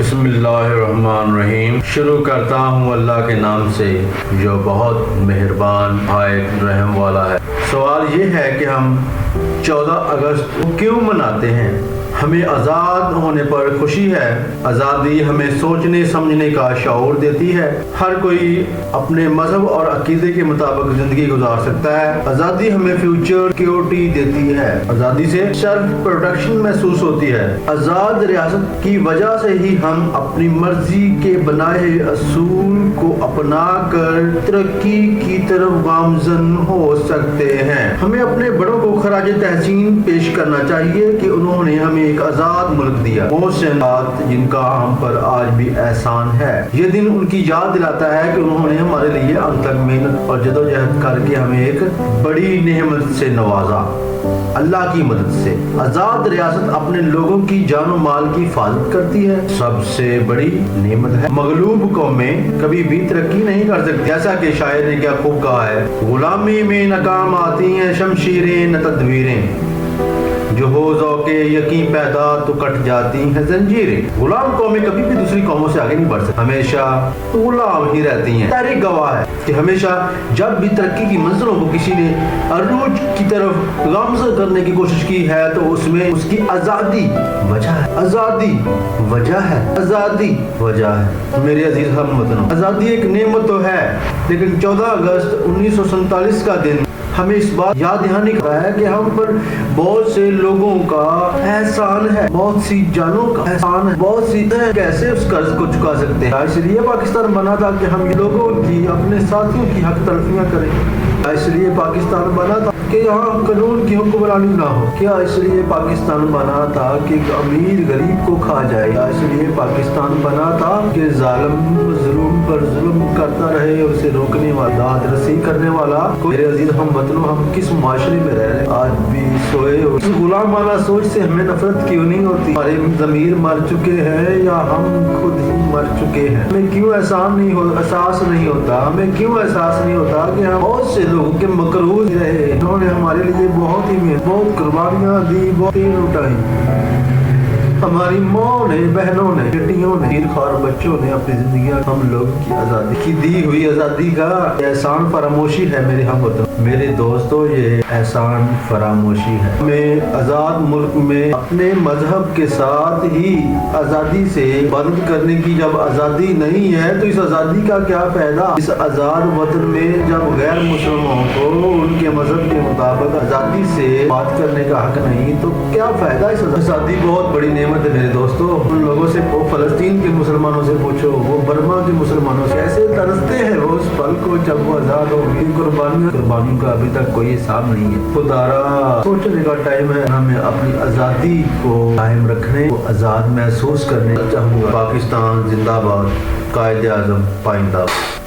बिस्मिल्लाहिर्रहमानिर्रहीम। शुरू करता हूँ अल्लाह के नाम से जो बहुत मेहरबान निहायत रहम वाला है। सवाल ये है कि हम 14 अगस्त को क्यों मनाते हैं? हमें आज़ाद होने पर खुशी है। आज़ादी हमें सोचने समझने का शऊर देती है। हर कोई अपने मजहब और अकीदे के मुताबिक ज़िंदगी गुजार सकता है। आज़ादी हमें फ्यूचर सिक्योरिटी देती है। आज़ादी से सेल्फ प्रोटेक्शन महसूस होती है। आज़ाद रियासत की वजह से ही हम अपनी मर्जी के बनाए असूल को अपना कर तरक्की की तरफ गामजन हो सकते हैं। हमें अपने बड़ों को खराज तहसीन पेश करना चाहिए कि उन्होंने हमें एक आजाद मुल्क दिया। बहुत से बात जिनका हम पर आज भी एहसान है। ये दिन उनकी याद दिलाता है कि उन्होंने हमारे लिए अनथक मेहनत और जदोजहद करके हमें एक बड़ी नेमत से नवाजा। अल्लाह की मदद से आजाद रियासत अपने लोगों की जान और माल की हिफाजत करती है। सबसे बड़ी नेमत है। मगलूब कौमें कभी भी तरक्की नहीं कर सकती। जैसा कि शायर ने क्या खूब कहा है, गुलामी में नाकाम आती हैं शमशीरें न तदबीरें, जो हो ज़ौक़े यकीन पैदा तो कट जाती हैं जंजीरें। गुलाम कौमें कभी भी दूसरी कौमों से आगे नहीं बढ़ सकती, हमेशा गुलाम ही रहती हैं। तारीख गवाह है कि हमेशा जब भी तरक्की की मंजिलों को किसी ने अरूज की तरफ गामज़न करने की कोशिश की है तो उसमें उसकी आज़ादी वजह है। आज़ादी वजह है। आज़ादी वजह है। मेरे अजीज हमवतनों, आज़ादी एक नेमत तो है, लेकिन 14 अगस्त 1947 का दिन हमें इस बात याद दहानी करता है कि हम पर बहुत से लोगों का एहसान है, बहुत सी जानों का एहसान है, बहुत सी कैसे उस कर्ज को चुका सकते हैं। इसलिए पाकिस्तान बना था कि हम लोगों की, अपने साथियों की हक तलफियां करें। इसलिए पाकिस्तान बना था कि यहाँ कानून की हुक्मरानी ना हो। क्या इसलिए पाकिस्तान बना था कि अमीर गरीब को खा जाए? इसलिए पाकिस्तान बना था कि जालिम जुल्म पर जुल्म करता रहे, उसे रोकने वाला, दाद रसी करने वाला। मेरे अजीज हमवतनों, हम किस माशरे में रह रहे हैं? आज भी सोए इस गुलाम वाला सोच से हमें नफरत क्यों नहीं होती? हमारे ज़मीर मर चुके हैं या हम खुद ही मर चुके हैं? हमें क्यों एहसास नहीं होता? हमें क्यों एहसास नहीं होता कि हम बहुत से लोगों के मकरूज रहे, इन्होंने हमारे लिए बहुत ही बहुत कुर्बानियां दी, बहुत ही उठाई। हमारी माँ ने, बहनों ने, बेटियों ने, खार बच्चों ने अपनी जिंदगी हम लोग की आज़ादी की दी हुई आज़ादी का एहसान फरामोशी है। मेरे हमवतन, मेरे दोस्तों, ये एहसान फरामोशी है। हमें आज़ाद मुल्क में अपने मजहब के साथ ही आज़ादी से इबादत करने की जब आज़ादी नहीं है तो इस आज़ादी का क्या फायदा? इस आज़ाद वतन में जब गैर मुसलमानों को उनके मजहब के मुताबिक आज़ादी से बात करने का हक नहीं तो क्या फायदा? इस आज़ादी बहुत बड़ी नेमत है मेरे दोस्तों। उन लोगों से, वो फलस्तीन के मुसलमानों से पूछो, वो बर्मा के मुसलमानों से, ऐसे तरसते हैं वो उस पल को जब वो आज़ाद होगी। कुर्बानियों का अभी तक कोई हिसाब नहीं है। खुदारा सोचने का टाइम है। हमें अपनी आज़ादी को कायम रखने को आज़ाद महसूस करने चाहूँगा। पाकिस्तान जिंदाबाद, कायदे आज़म पाइंदाबाद।